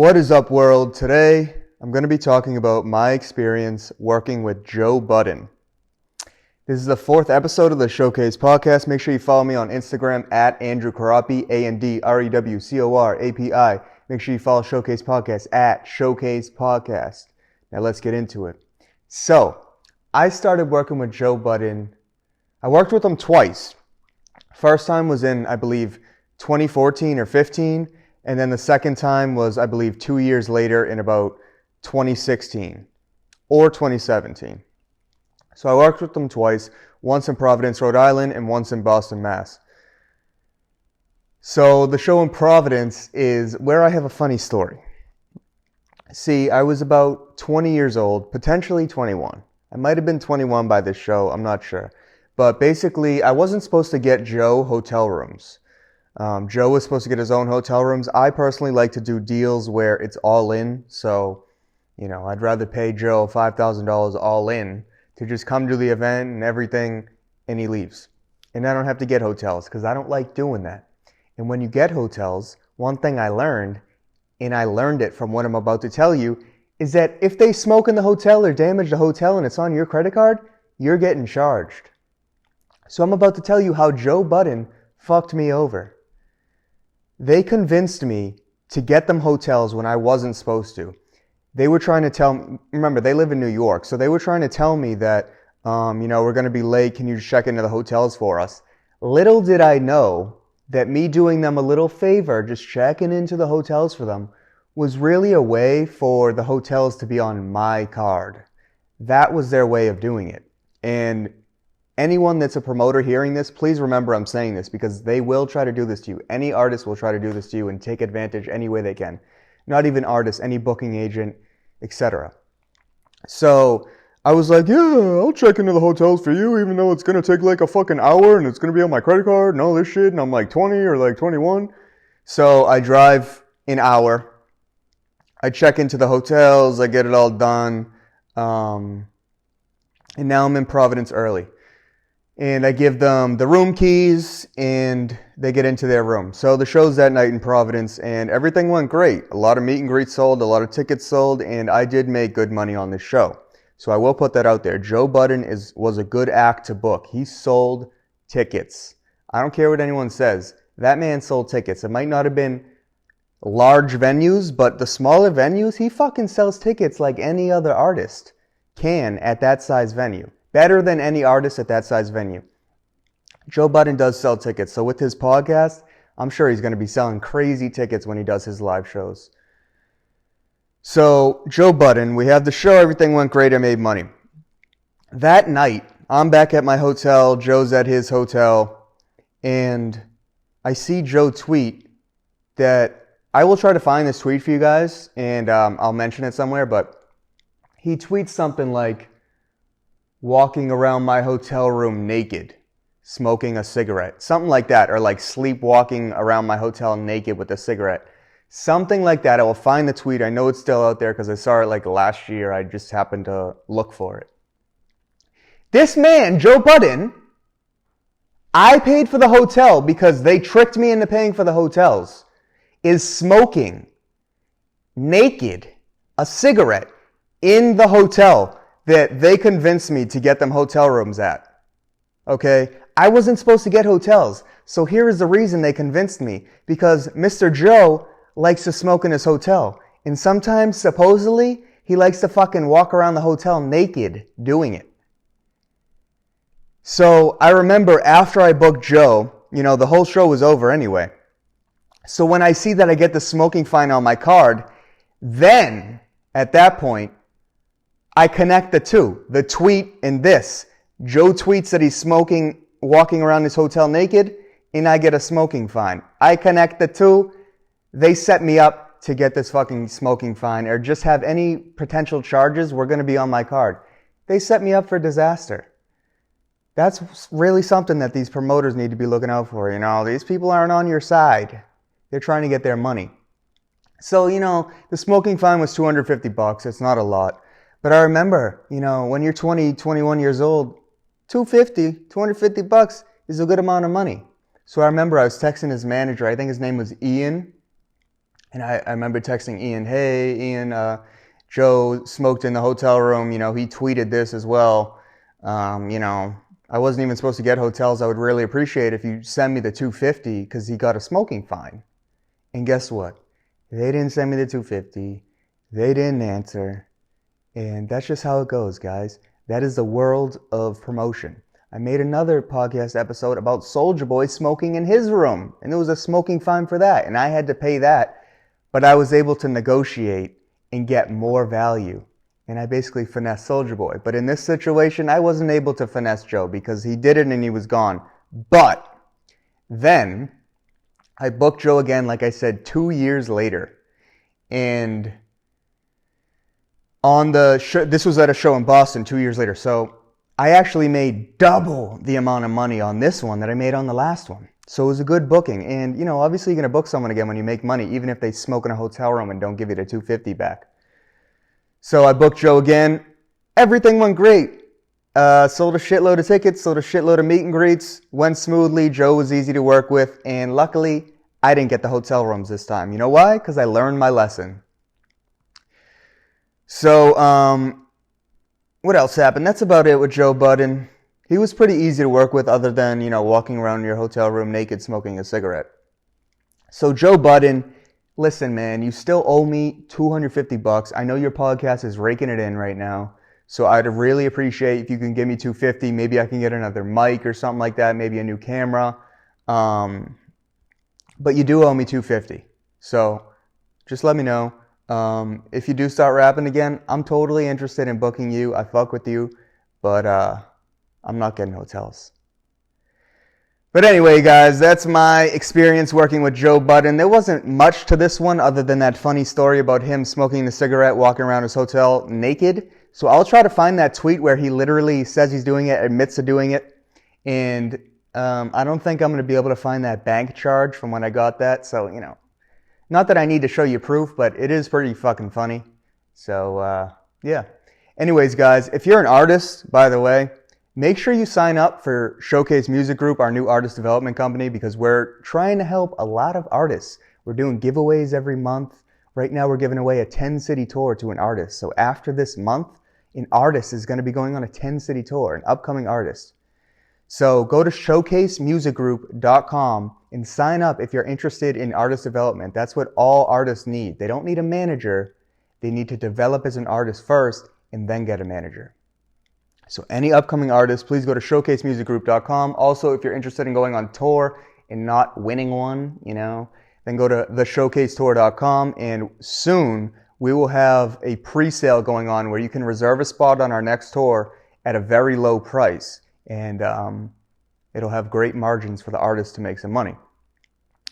What is up, world? Today, I'm going to be talking about my experience working with Joe Budden. This is the 4th episode of the Showcase Podcast. Make sure you follow me on Instagram at Andrew Corapi, ANDREWCORAPI. Make sure you follow Showcase Podcast at Showcase Podcast. Now let's get into it. So, I started working with Joe Budden. I worked with him twice. First time was in, I believe, 2014 or 15. And then the second time was, I believe, 2 years later in about 2016 or 2017. So I worked with them twice, once in Providence, Rhode Island, and once in Boston, Mass. So the show in Providence is where I have a funny story. See, I was about 20 years old, potentially 21. I might have been 21 by this show, I'm not sure. But basically, I wasn't supposed to get Joe hotel rooms. Joe was supposed to get his own hotel rooms. I personally like to do deals where it's all in. So, I'd rather pay Joe $5,000 all in to just come to the event and everything, and he leaves. And I don't have to get hotels because I don't like doing that. And when you get hotels, one thing I learned, and I learned it from what I'm about to tell you, is that if they smoke in the hotel or damage the hotel and it's on your credit card, you're getting charged. So I'm about to tell you how Joe Budden fucked me over. They convinced me to get them hotels when I wasn't supposed to. They were trying to tell me, remember, they live in New York, so they were trying to tell me that, we're going to be late, can you just check into the hotels for us? Little did I know that me doing them a little favor, just checking into the hotels for them, was really a way for the hotels to be on my card. That was their way of doing it. And anyone that's a promoter hearing this, please remember I'm saying this because they will try to do this to you. Any artist will try to do this to you and take advantage any way they can. Not even artists, any booking agent, etc. So I was like, yeah, I'll check into the hotels for you even though it's going to take like a fucking hour and it's going to be on my credit card and all this shit and I'm like 20 or like 21. So I drive an hour. I check into the hotels. I get it all done. And now I'm in Providence early. And I give them the room keys and they get into their room. So the show's that night in Providence and everything went great. A lot of meet and greets sold, a lot of tickets sold, and I did make good money on this show. So I will put that out there. Joe Budden was a good act to book. He sold tickets. I don't care what anyone says. That man sold tickets. It might not have been large venues, but the smaller venues, he fucking sells tickets like any other artist can at that size venue. Better than any artist at that size venue. Joe Budden does sell tickets. So with his podcast, I'm sure he's going to be selling crazy tickets when he does his live shows. So Joe Budden, we have the show. Everything went great. I made money. That night, I'm back at my hotel. Joe's at his hotel. And I see Joe tweet that I will try to find this tweet for you guys. And I'll mention it somewhere. But he tweets something like, walking around my hotel room naked, smoking a cigarette. Something like that. Or like sleepwalking around my hotel naked with a cigarette. Something like that. I will find the tweet. I know it's still out there because I saw it like last year. I just happened to look for it. This man, Joe Budden, I paid for the hotel because they tricked me into paying for the hotels, is smoking naked a cigarette in the hotel that they convinced me to get them hotel rooms at. Okay? I wasn't supposed to get hotels. So here is the reason they convinced me. Because Mr. Joe likes to smoke in his hotel. And sometimes, supposedly, he likes to fucking walk around the hotel naked doing it. So I remember after I booked Joe, the whole show was over anyway. So when I see that I get the smoking fine on my card, then, at that point, I connect the two, the tweet and this. Joe tweets that he's smoking, walking around his hotel naked, and I get a smoking fine. I connect the two. They set me up to get this fucking smoking fine or just have any potential charges were going to be on my card. They set me up for disaster. That's really something that these promoters need to be looking out for. These people aren't on your side. They're trying to get their money. So, the smoking fine was $250. It's not a lot. But I remember, when you're 20, 21 years old, $250 is a good amount of money. So I remember I was texting his manager. I think his name was Ian. And I remember texting Ian, hey, Ian, Joe smoked in the hotel room. You know, he tweeted this as well. You know, I wasn't even supposed to get hotels. I would really appreciate if you send me the $250 because he got a smoking fine. And guess what? They didn't send me the $250. They didn't answer. And that's just how it goes, guys. That is the world of promotion. I made another podcast episode about Soulja Boy smoking in his room. And there was a smoking fine for that. And I had to pay that. But I was able to negotiate and get more value. And I basically finessed Soulja Boy. But in this situation, I wasn't able to finesse Joe because he did it and he was gone. But then I booked Joe again, like I said, 2 years later. And on the show, this was at a show in Boston 2 years later. So I actually made double the amount of money on this one that I made on the last one. So it was a good booking. And, you know, obviously you're going to book someone again when you make money, even if they smoke in a hotel room and don't give you the $250 back. So I booked Joe again. Everything went great. Sold a shitload of tickets, sold a shitload of meet and greets. Went smoothly. Joe was easy to work with. And luckily, I didn't get the hotel rooms this time. You know why? Because I learned my lesson. So, what else happened? That's about it with Joe Budden. He was pretty easy to work with other than, you know, walking around your hotel room naked smoking a cigarette. So Joe Budden, listen, man, you still owe me $250. I know your podcast is raking it in right now. So I'd really appreciate if you can give me $250. Maybe I can get another mic or something like that. Maybe a new camera. But you do owe me $250. So just let me know. If you do start rapping again, I'm totally interested in booking you. I fuck with you. But I'm not getting hotels. But anyway, guys, that's my experience working with Joe Budden. There wasn't much to this one other than that funny story about him smoking the cigarette, walking around his hotel naked. So I'll try to find that tweet where he literally says he's doing it, admits to doing it. And I don't think I'm going to be able to find that bank charge from when I got that. So, you know, not that I need to show you proof, but it is pretty fucking funny. So, yeah. Anyways, guys, if you're an artist, by the way, make sure you sign up for Showcase Music Group, our new artist development company, because we're trying to help a lot of artists. We're doing giveaways every month. Right now, we're giving away a 10-city tour to an artist. So after this month, an artist is going to be going on a 10-city tour, an upcoming artist. So go to showcasemusicgroup.com and sign up if you're interested in artist development. That's what all artists need. They don't need a manager. They need to develop as an artist first and then get a manager. So any upcoming artists, please go to showcasemusicgroup.com. Also, if you're interested in going on tour and not winning one, you know, then go to theshowcasetour.com, and soon we will have a pre-sale going on where you can reserve a spot on our next tour at a very low price. And it'll have great margins for the artists to make some money.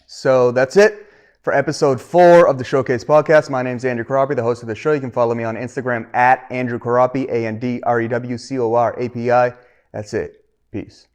So that's it for episode 4 of the Showcase Podcast. My name's Andrew Karapi, the host of the show. You can follow me on Instagram at Andrew Karapi, ANDREWCORAPI. That's it. Peace.